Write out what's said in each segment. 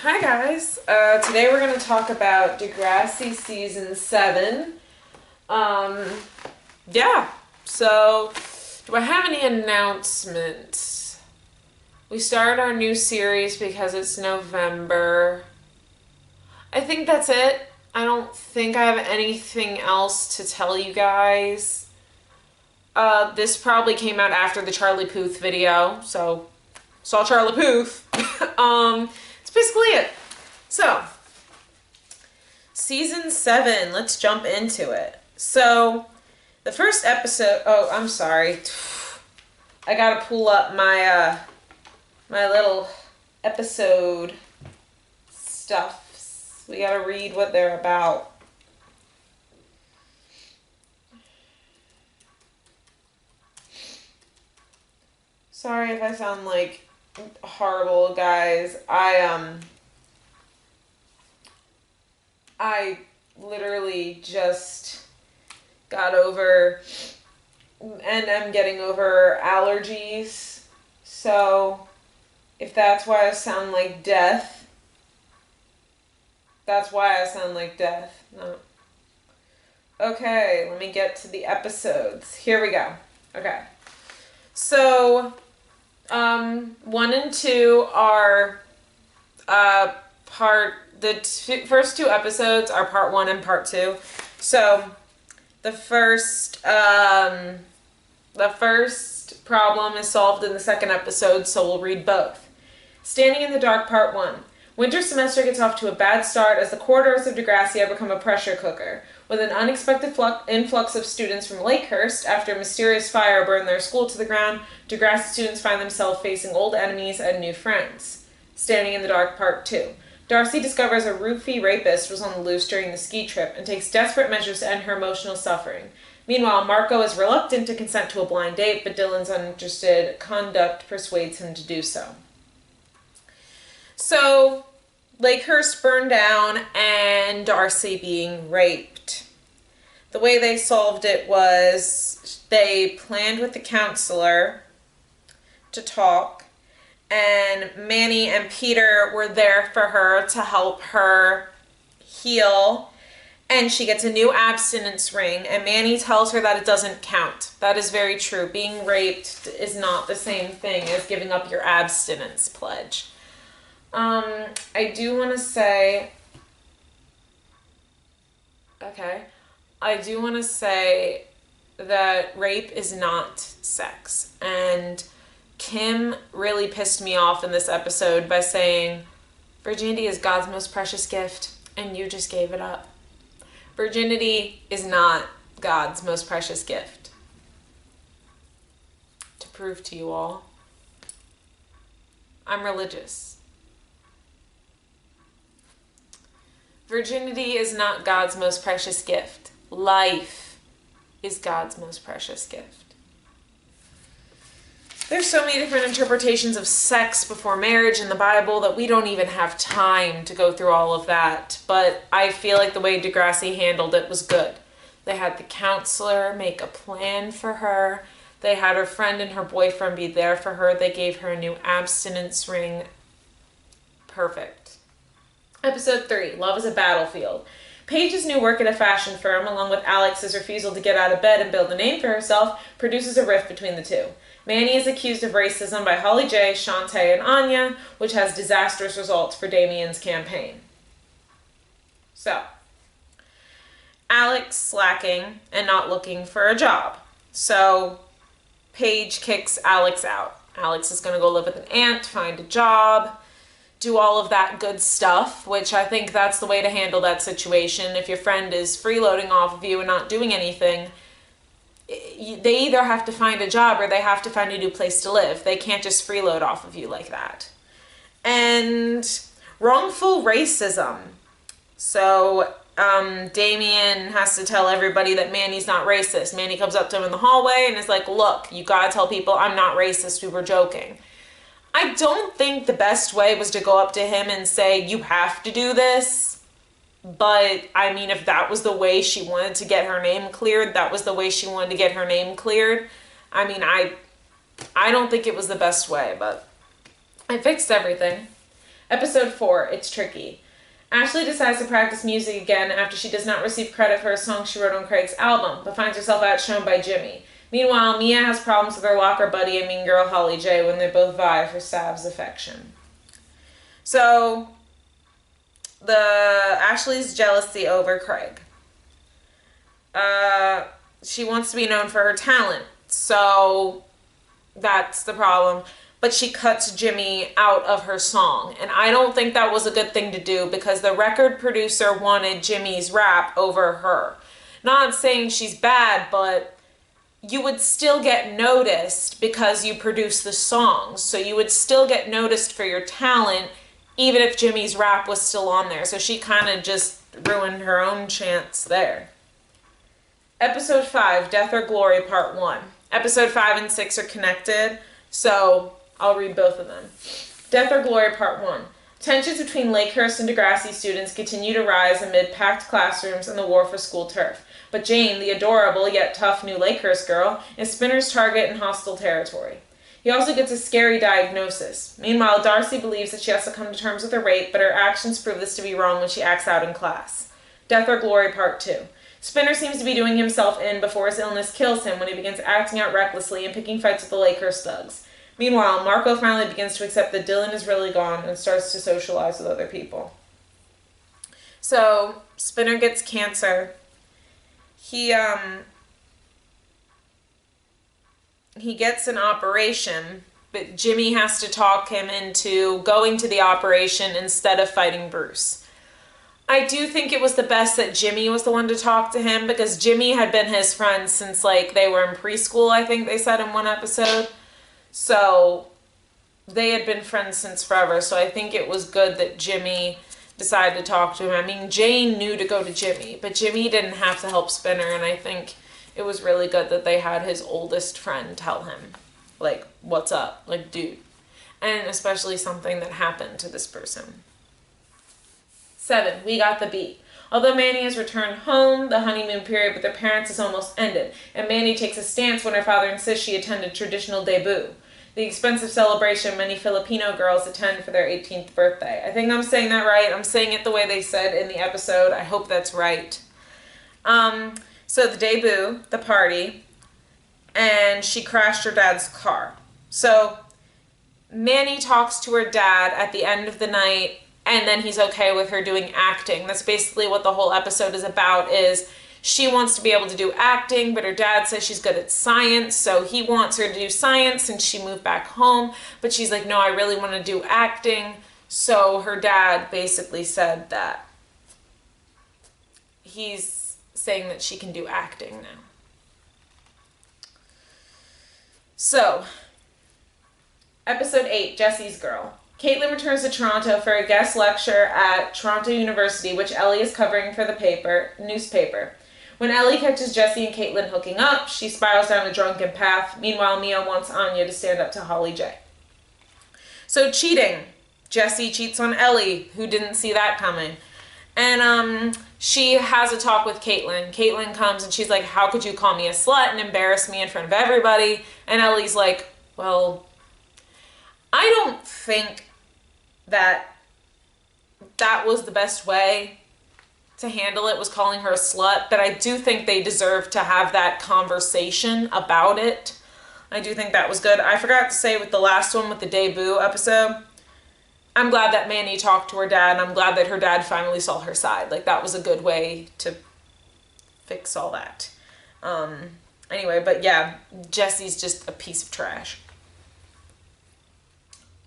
Hi guys. Today we're going to talk about Degrassi Season 7. Yeah. So, do I have any announcements? We started our new series because it's November. I think that's it. I don't think I have anything else to tell you guys. This probably came out after the Charlie Puth video, so saw Charlie Puth. That's basically it. So, season 7, let's jump into it. So, the first episode, oh, I'm sorry. I gotta pull up my, my little episode stuff. We gotta read what they're about. Sorry if I sound like horrible, guys. I literally just got over and I'm getting over allergies. So if that's why I sound like death, that's why I sound like death. No. Okay, let me get to the episodes. Here we go. Okay. So 1 and 2 are first 2 episodes are part 1 and part 2. So the first problem is solved in the second episode, so we'll read both. Standing in the Dark, part 1. Winter semester gets off to a bad start as the corridors of Degrassi have become a pressure cooker. With an unexpected influx of students from Lakehurst after a mysterious fire burned their school to the ground, Degrassi students find themselves facing old enemies and new friends. Standing in the Dark, part 2. Darcy discovers a roofie rapist was on the loose during the ski trip and takes desperate measures to end her emotional suffering. Meanwhile, Marco is reluctant to consent to a blind date, but Dylan's uninterested conduct persuades him to do so. So, Lakehurst burned down and Darcy being raped. The way they solved it was they planned with the counselor to talk, and Manny and Peter were there for her to help her heal, and she gets a new abstinence ring, and Manny tells her that it doesn't count. That is very true. Being raped is not the same thing as giving up your abstinence pledge. I do want to say that rape is not sex. And Kim really pissed me off in this episode by saying, virginity is God's most precious gift, and you just gave it up. Virginity is not God's most precious gift. To prove to you all, I'm religious. Virginity is not God's most precious gift. Life is God's most precious gift. There's so many different interpretations of sex before marriage in the Bible that we don't even have time to go through all of that. But I feel like the way Degrassi handled it was good. They had the counselor make a plan for her. They had her friend and her boyfriend be there for her. They gave her a new abstinence ring. Perfect. Episode 3, Love is a Battlefield. Paige's new work at a fashion firm, along with Alex's refusal to get out of bed and build a name for herself, produces a rift between the two. Manny is accused of racism by Holly J, Shantae, and Anya, which has disastrous results for Damien's campaign. So, Alex slacking and not looking for a job. So, Paige kicks Alex out. Alex is going to go live with an aunt, find a job, do all of that good stuff, which I think that's the way to handle that situation. If your friend is freeloading off of you and not doing anything, they either have to find a job or they have to find a new place to live. They can't just freeload off of you like that. And wrongful racism. So Damien has to tell everybody that Manny's not racist. Manny comes up to him in the hallway and is like, look, you gotta tell people I'm not racist, we were joking. I don't think the best way was to go up to him and say, you have to do this. But, I mean, if that was the way she wanted to get her name cleared, that was the way she wanted to get her name cleared. I mean, I don't think it was the best way, but I fixed everything. Episode 4, It's Tricky. Ashley decides to practice music again after she does not receive credit for a song she wrote on Craig's album, but finds herself outshone by Jimmy. Meanwhile, Mia has problems with her locker buddy and mean girl Holly J when they both vie for Sav's affection. So, Ashley's jealousy over Craig. She wants to be known for her talent, so that's the problem. But she cuts Jimmy out of her song. And I don't think that was a good thing to do because the record producer wanted Jimmy's rap over her. Not saying she's bad, but you would still get noticed because you produce the songs. So you would still get noticed for your talent even if Jimmy's rap was still on there. So she kind of just ruined her own chance there. Episode 5, Death or Glory, Part 1. Episode 5 and 6 are connected, so I'll read both of them. Death or Glory, Part 1. Tensions between Lakehurst and Degrassi students continue to rise amid packed classrooms and the war for school turf. But Jane, the adorable yet tough new Lakehurst girl, is Spinner's target in hostile territory. He also gets a scary diagnosis. Meanwhile, Darcy believes that she has to come to terms with her rape, but her actions prove this to be wrong when she acts out in class. Death or Glory, Part 2. Spinner seems to be doing himself in before his illness kills him when he begins acting out recklessly and picking fights with the Lakehurst thugs. Meanwhile, Marco finally begins to accept that Dylan is really gone and starts to socialize with other people. So, Spinner gets cancer. He gets an operation, but Jimmy has to talk him into going to the operation instead of fighting Bruce. I do think it was the best that Jimmy was the one to talk to him because Jimmy had been his friend since they were in preschool, I think they said in one episode. So they had been friends since forever. So I think it was good that Jimmy decided to talk to him. I mean, Jane knew to go to Jimmy, but Jimmy didn't have to help Spinner. And I think it was really good that they had his oldest friend tell him, what's up? Dude. And especially something that happened to this person. 7. We Got the Beat. Although Manny has returned home, the honeymoon period with their parents is almost ended, and Manny takes a stance when her father insists she attend a traditional debut, the expensive celebration many Filipino girls attend for their 18th birthday. I think I'm saying that right. I'm saying it the way they said in the episode. I hope that's right. So the debut, the party, and she crashed her dad's car. So Manny talks to her dad at the end of the night, and then he's okay with her doing acting. That's basically what the whole episode is about, is she wants to be able to do acting, but her dad says she's good at science, so he wants her to do science since she moved back home. But she's like, no, I really want to do acting. So her dad basically said that he's saying that she can do acting now. So, episode 8, Jesse's Girl. Caitlin returns to Toronto for a guest lecture at Toronto University, which Ellie is covering for the newspaper. When Ellie catches Jesse and Caitlin hooking up, she spirals down a drunken path. Meanwhile, Mia wants Anya to stand up to Holly J. So cheating. Jesse cheats on Ellie, who didn't see that coming. And she has a talk with Caitlin. Caitlin comes and she's like, how could you call me a slut and embarrass me in front of everybody? And Ellie's like, well, I don't think that was the best way to handle it, was calling her a slut, but I do think they deserve to have that conversation about it. I do think that was good. I forgot to say with the last one, with the debut episode, I'm glad that Manny talked to her dad, and I'm glad that her dad finally saw her side. That was a good way to fix all that. Anyway, but yeah, Jesse's just a piece of trash.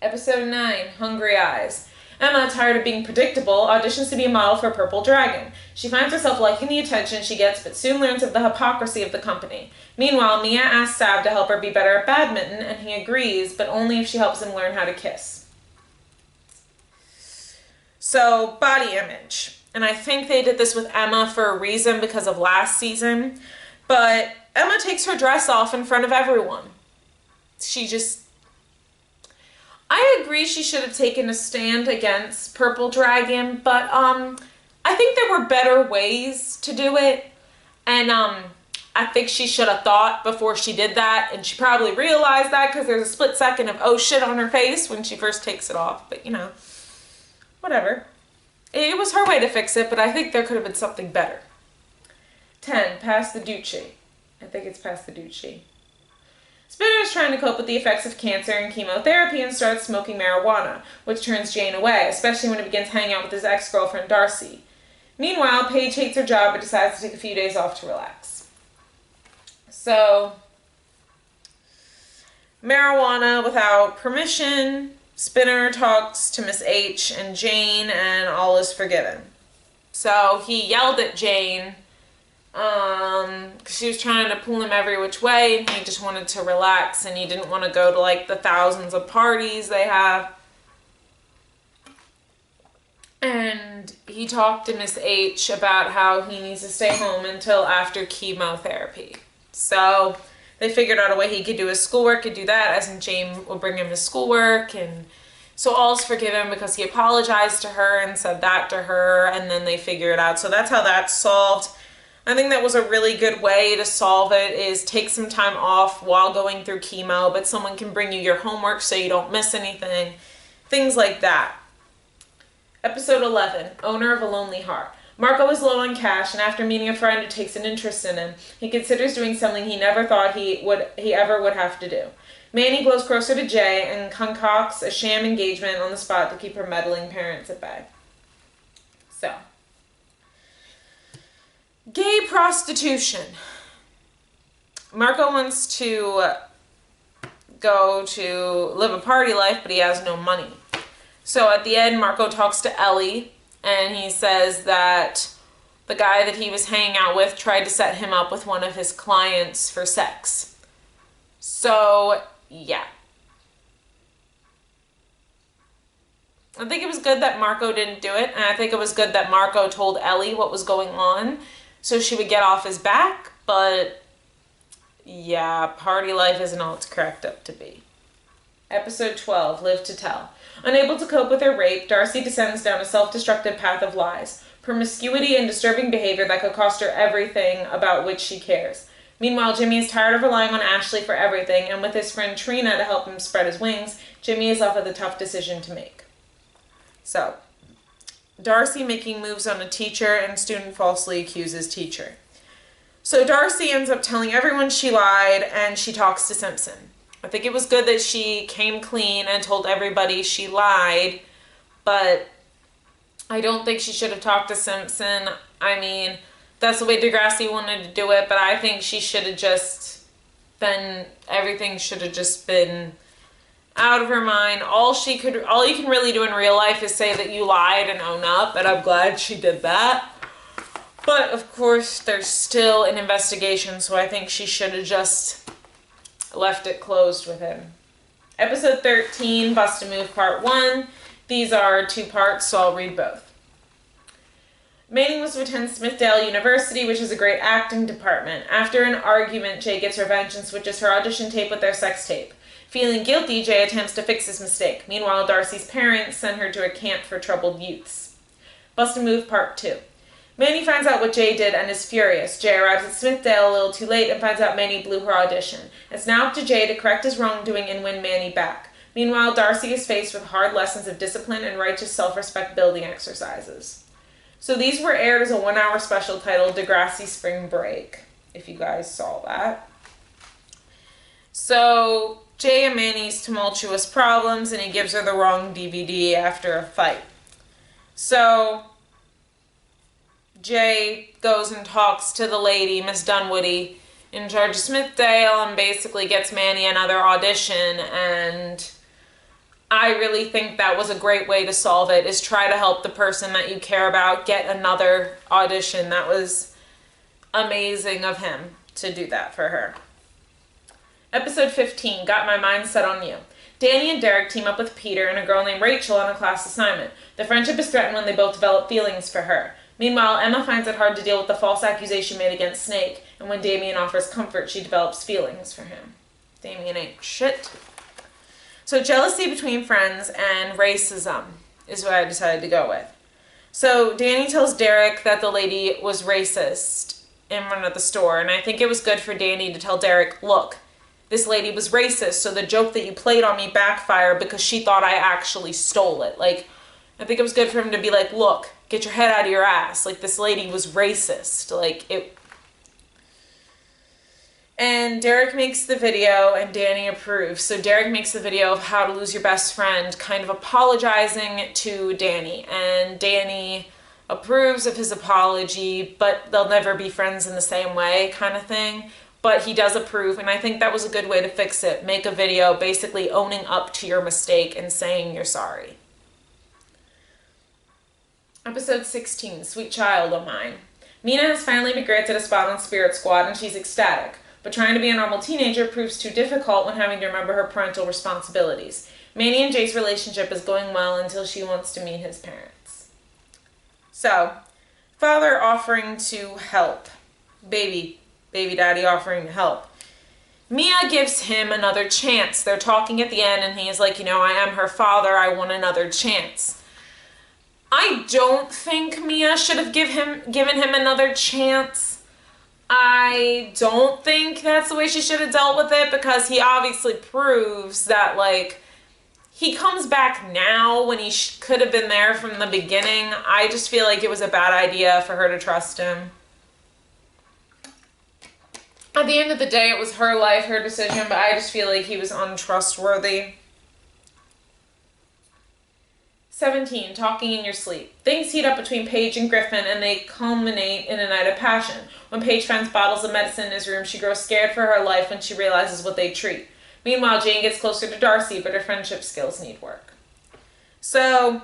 Episode 9, Hungry Eyes. Emma, tired of being predictable, auditions to be a model for Purple Dragon. She finds herself liking the attention she gets, but soon learns of the hypocrisy of the company. Meanwhile, Mia asks Sav to help her be better at badminton, and he agrees, but only if she helps him learn how to kiss. So, body image. And I think they did this with Emma for a reason because of last season, but Emma takes her dress off in front of everyone. I agree she should have taken a stand against Purple Dragon, but I think there were better ways to do it, and I think she should have thought before she did that, and she probably realized that because there's a split second of oh shit on her face when she first takes it off, but you know. whatever. It was her way to fix it, but I think there could have been something better. 10, pass the Ducci. I think it's pass the Ducci. Spinner is trying to cope with the effects of cancer and chemotherapy and starts smoking marijuana, which turns Jane away, especially when he begins hanging out with his ex-girlfriend Darcy. Meanwhile, Paige hates her job but decides to take a few days off to relax. So, marijuana without permission. Spinner talks to Miss H and Jane, and all is forgiven. So he yelled at Jane because she was trying to pull him every which way, and he just wanted to relax, and he didn't want to go to like the thousands of parties they have. And he talked to Miss H about how he needs to stay home until after chemotherapy. So they figured out a way he could do his schoolwork, could do that, as in Jane would bring him his schoolwork, and so all's forgiven because he apologized to her and said that to her, and then they figure it out. So that's how that's solved. I think that was a really good way to solve it, is take some time off while going through chemo, but someone can bring you your homework so you don't miss anything. Things like that. Episode 11, Owner of a Lonely Heart. Marco is low on cash, and after meeting a friend who takes an interest in him, he considers doing something he never thought he ever would have to do. Manny grows closer to Jay and concocts a sham engagement on the spot to keep her meddling parents at bay. So, gay prostitution. Marco wants to go to live a party life, but he has no money. So at the end, Marco talks to Ellie, and he says that the guy that he was hanging out with tried to set him up with one of his clients for sex. So, yeah. I think it was good that Marco didn't do it, and I think it was good that Marco told Ellie what was going on so she would get off his back, but yeah, party life isn't all it's cracked up to be. Episode 12, Live to Tell. Unable to cope with her rape, Darcy descends down a self-destructive path of lies, promiscuity, and disturbing behavior that could cost her everything about which she cares. Meanwhile, Jimmy is tired of relying on Ashley for everything, and with his friend Trina to help him spread his wings, Jimmy is left with a tough decision to make. So, Darcy making moves on a teacher, and student falsely accuses teacher. So Darcy ends up telling everyone she lied, and she talks to Simpson. I think it was good that she came clean and told everybody she lied, but I don't think she should have talked to Simpson. I mean, that's the way Degrassi wanted to do it, but I think she should have just been, everything should have just been out of her mind. All you can really do in real life is say that you lied and own up, and I'm glad she did that. But of course, there's still an investigation, so I think she should have just left it closed with him. Episode 13, Bust a Move Part 1. These are 2 parts, so I'll read both. Manning was to attend Smithdale University, which is a great acting department. After an argument, Jay gets revenge and switches her audition tape with their sex tape. Feeling guilty, Jay attempts to fix his mistake. Meanwhile, Darcy's parents send her to a camp for troubled youths. Bust a Move Part 2. Manny finds out what Jay did and is furious. Jay arrives at Smithdale a little too late and finds out Manny blew her audition. It's now up to Jay to correct his wrongdoing and win Manny back. Meanwhile, Darcy is faced with hard lessons of discipline and righteous self-respect building exercises. So these were aired as a 1-hour special titled Degrassi Spring Break, if you guys saw that. So Jay and Manny's tumultuous problems, and he gives her the wrong DVD after a fight. So Jay goes and talks to the lady, Miss Dunwoody, in charge of Smithdale, and basically gets Manny another audition, and I really think that was a great way to solve it, is try to help the person that you care about get another audition. That was amazing of him to do that for her. Episode 15, Got My Mind Set on You. Danny and Derek team up with Peter and a girl named Rachel on a class assignment. The friendship is threatened when they both develop feelings for her. Meanwhile, Emma finds it hard to deal with the false accusation made against Snake, and when Damien offers comfort, she develops feelings for him. Damien ain't shit. So jealousy between friends and racism is what I decided to go with. So Danny tells Derek that the lady was racist in front of the store, and I think it was good for Danny to tell Derek, look, this lady was racist, so the joke that you played on me backfired because she thought I actually stole it. Like, I think it was good for him to be like, look, get your head out of your ass. Like, this lady was racist. Like, it... And Derek makes the video and Danny approves. So Derek makes the video of how to lose your best friend, kind of apologizing to Danny. And Danny approves of his apology, but they'll never be friends in the same way, kind of thing. But he does approve, and I think that was a good way to fix it. Make a video basically owning up to your mistake and saying you're sorry. Episode 16, Sweet Child of Mine. Mina has finally been granted a spot on Spirit Squad, and she's ecstatic. But trying to be a normal teenager proves too difficult when having to remember her parental responsibilities. Manny and Jay's relationship is going well until she wants to meet his parents. So, father offering to help. Baby daddy offering to help. Mia gives him another chance. They're talking at the end and he's like, I am her father. I want another chance. I don't think Mia should have given him another chance. I don't think that's the way she should have dealt with it, because he obviously proves that, like, he comes back now when he could have been there from the beginning. I just feel like it was a bad idea for her to trust him. At the end of the day, it was her life, her decision, but I just feel like he was untrustworthy. 17, talking in your sleep. Things heat up between Paige and Griffin, and they culminate in a night of passion. When Paige finds bottles of medicine in his room, she grows scared for her life when she realizes what they treat. Meanwhile, Jane gets closer to Darcy, but her friendship skills need work. So,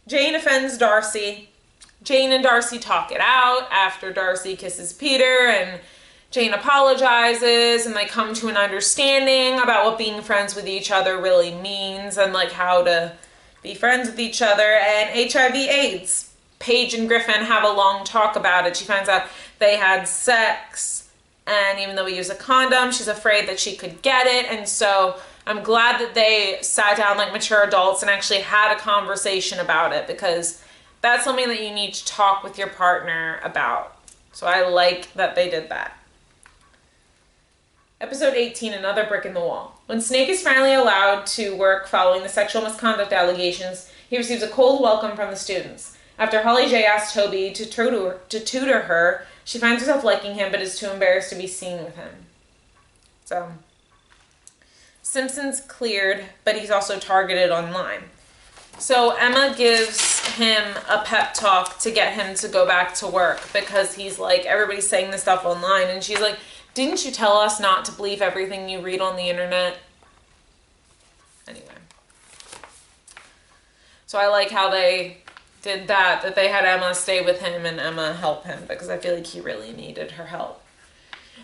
Jane offends Darcy. Jane and Darcy talk it out after Darcy kisses Peter, and Jane apologizes, and they come to an understanding about what being friends with each other really means, and like how to be friends with each other. And HIV/AIDS. Paige and Griffin have a long talk about it. She finds out they had sex, and even though we use a condom, she's afraid that she could get it. And so I'm glad that they sat down like mature adults and actually had a conversation about it, because that's something that you need to talk with your partner about. So I like that they did that. Episode 18, Another Brick in the Wall. When Snake is finally allowed to work following the sexual misconduct allegations, he receives a cold welcome from the students. After Holly J asks Toby to tutor her, she finds herself liking him but is too embarrassed to be seen with him. So, Simpson's cleared, but he's also targeted online. So Emma gives him a pep talk to get him to go back to work, because he's like, everybody's saying this stuff online, and she's like, didn't you tell us not to believe everything you read on the internet? Anyway. So I like how they did that they had Emma stay with him and Emma help him, because I feel like he really needed her help.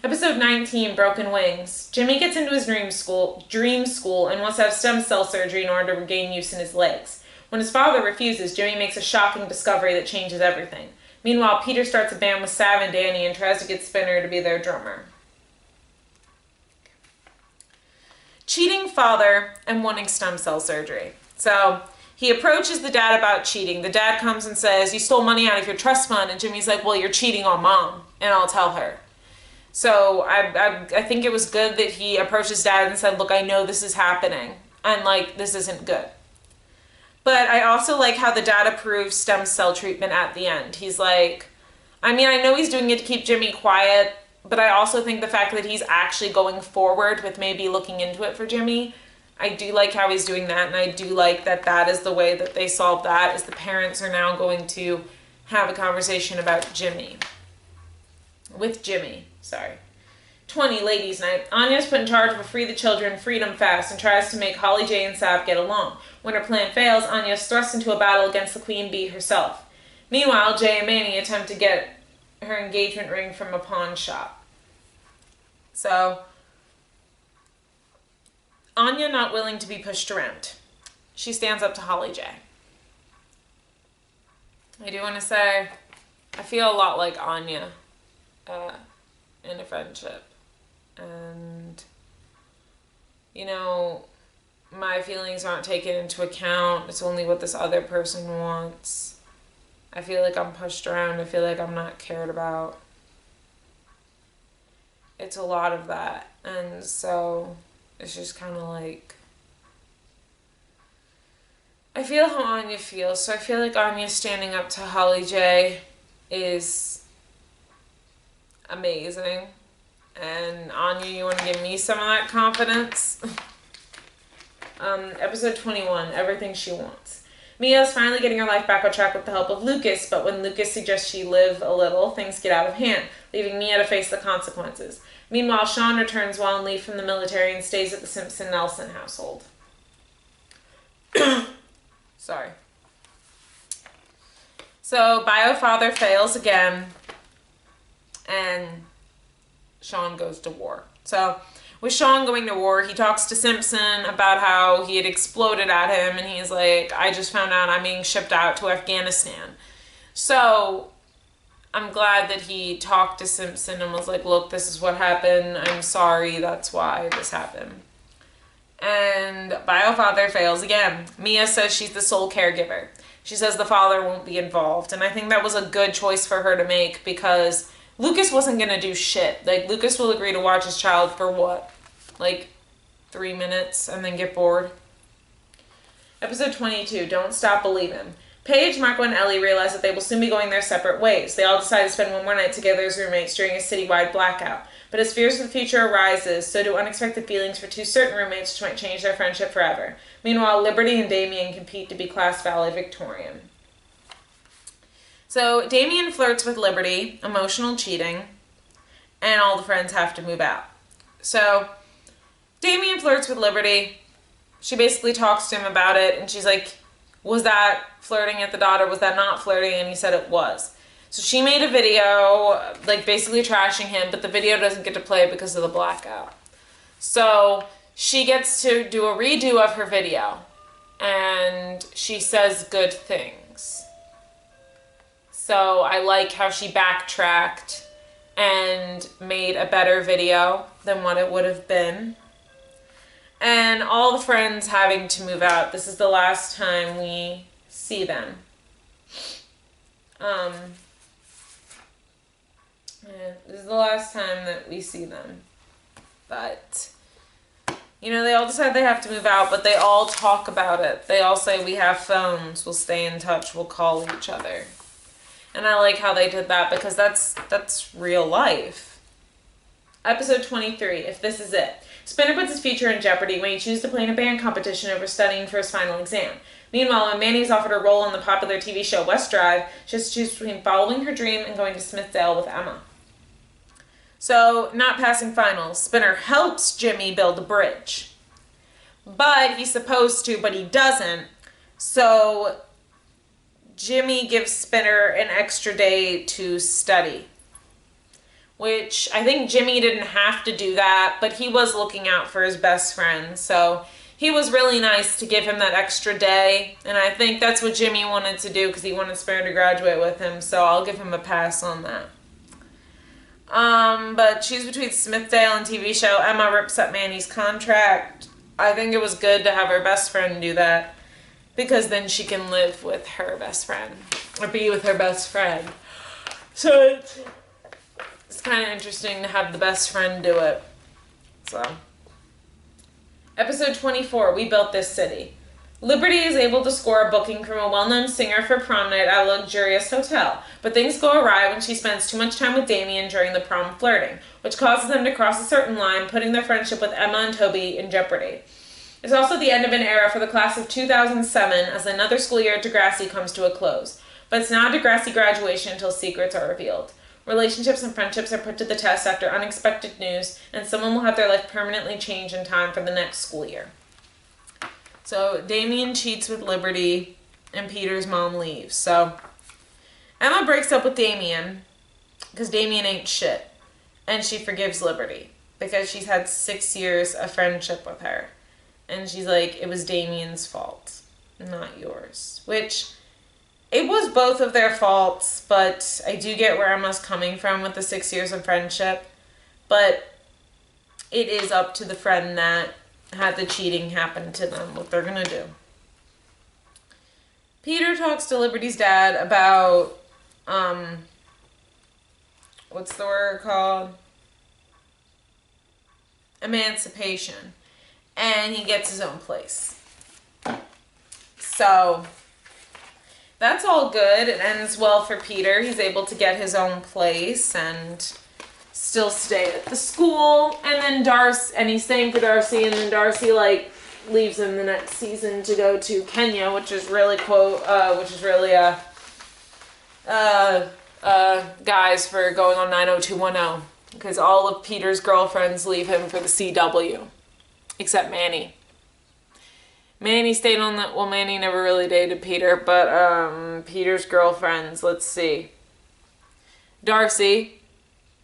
Episode 19, Broken Wings. Jimmy gets into his dream school and wants to have stem cell surgery in order to regain use in his legs. When his father refuses, Jimmy makes a shocking discovery that changes everything. Meanwhile, Peter starts a band with Sav and Danny and tries to get Spinner to be their drummer. Cheating father and wanting stem cell surgery. So he approaches the dad about cheating. The dad comes and says, you stole money out of your trust fund. And Jimmy's like, well, you're cheating on mom, and I'll tell her. So I think it was good that he approached his dad and said, look, I know this is happening, and like, this isn't good. But I also like how the dad approves stem cell treatment at the end. He's like, I mean, I know he's doing it to keep Jimmy quiet, but I also think the fact that he's actually going forward with maybe looking into it for Jimmy, I do like how he's doing that, and I do like that that is the way that they solve that, is the parents are now going to have a conversation about Jimmy. With Jimmy, sorry. 20, Ladies' Night. Anya's put in charge of a Free the Children Freedom Fast and tries to make Holly J and Sav get along. When her plan fails, Anya is thrust into a battle against the Queen Bee herself. Meanwhile, Jay and Manny attempt to get her engagement ring from a pawn shop. So, Anya not willing to be pushed around. She stands up to Holly J. I do want to say, I feel a lot like Anya in a friendship. And, you know, my feelings aren't taken into account. It's only what this other person wants. I feel like I'm pushed around. I feel like I'm not cared about. It's a lot of that. And so it's just kind of like, I feel how Anya feels. So I feel like Anya standing up to Holly J is amazing. And Anya, you want to give me some of that confidence? Episode 21, Everything She Wants. Mia's finally getting her life back on track with the help of Lucas, but when Lucas suggests she live a little, things get out of hand, leaving Mia to face the consequences. Meanwhile, Sean returns while on leave from the military and stays at the Simpson-Nelson household. Sorry. So, Biofather fails again, and Sean goes to war. So, with Sean going to war, he talks to Simpson about how he had exploded at him, and he's like, I just found out I'm being shipped out to Afghanistan. So, I'm glad that he talked to Simpson and was like, look, this is what happened. I'm sorry, that's why this happened. And Biofather fails again. Mia says she's the sole caregiver. She says the father won't be involved. And I think that was a good choice for her to make because Lucas wasn't going to do shit. Like, Lucas will agree to watch his child for what? Like, 3 minutes and then get bored? Episode 22, Don't Stop Believing. Paige, Marco, and Ellie realize that they will soon be going their separate ways. They all decide to spend one more night together as roommates during a citywide blackout. But as fears for the future arises, so do unexpected feelings for two certain roommates which might change their friendship forever. Meanwhile, Liberty and Damien compete to be class valedictorian. So, Damien flirts with Liberty, emotional cheating, and all the friends have to move out. So, Damien flirts with Liberty. She basically talks to him about it, and she's like, was that flirting at the dot or was that not flirting? And he said it was. So she made a video, like, basically trashing him, but the video doesn't get to play because of the blackout. So she gets to do a redo of her video, and she says good things. So I like how she backtracked and made a better video than what it would have been. And all the friends having to move out. This is the last time we see them. This is the last time that we see them. But, you know, they all decide they have to move out, but they all talk about it. They all say, we have phones, we'll stay in touch, we'll call each other. And I like how they did that because that's real life. Episode 23, If This Is It. Spinner puts his future in jeopardy when he chooses to play in a band competition over studying for his final exam. Meanwhile, when Manny's offered a role on the popular TV show West Drive, she has to choose between following her dream and going to Smithdale with Emma. So, not passing finals, Spinner helps Jimmy build a bridge. But he's supposed to, but he doesn't. So, Jimmy gives Spinner an extra day to study. Which, I think Jimmy didn't have to do that, but he was looking out for his best friend. So, he was really nice to give him that extra day. And I think that's what Jimmy wanted to do because he wanted Spinner to graduate with him. So, I'll give him a pass on that. But she's between Smithdale and TV show. Emma rips up Manny's contract. I think it was good to have her best friend do that because then she can live with her best friend or be with her best friend. So it's kind of interesting to have the best friend do it. So, episode 24, We Built This City. Liberty is able to score a booking from a well-known singer for prom night at a luxurious hotel, but things go awry when she spends too much time with Damien during the prom flirting, which causes them to cross a certain line, putting their friendship with Emma and Toby in jeopardy. It's also the end of an era for the class of 2007 as another school year at Degrassi comes to a close, but it's not a Degrassi graduation until secrets are revealed. Relationships and friendships are put to the test after unexpected news, and someone will have their life permanently changed in time for the next school year. So, Damien cheats with Liberty, and Peter's mom leaves. So, Emma breaks up with Damien, because Damien ain't shit. And she forgives Liberty, because she's had 6 years of friendship with her. And she's like, it was Damien's fault, not yours. Which, it was both of their faults, but I do get where Emma's coming from with the 6 years of friendship. But it is up to the friend that had the cheating happen to them, what they're gonna do. Peter talks to Liberty's dad about, what's the word called? Emancipation. And he gets his own place. So that's all good. It ends well for Peter. He's able to get his own place and still stay at the school. And then Darcy, and he's staying for Darcy, and then Darcy like leaves him the next season to go to Kenya, which is really guys for going on 90210, because all of Peter's girlfriends leave him for the CW, except Manny. Manny stayed on the, well, Manny never really dated Peter, but Peter's girlfriends, let's see. Darcy,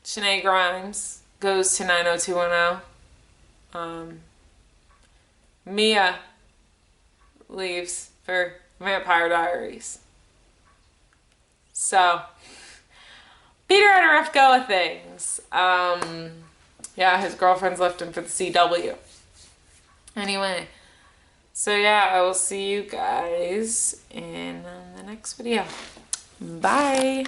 Shanae Grimes, goes to 90210. Mia leaves for Vampire Diaries. So, Peter had a rough go of things. Yeah, his girlfriends left him for the CW. Anyway, so yeah, I will see you guys in the next video. Bye!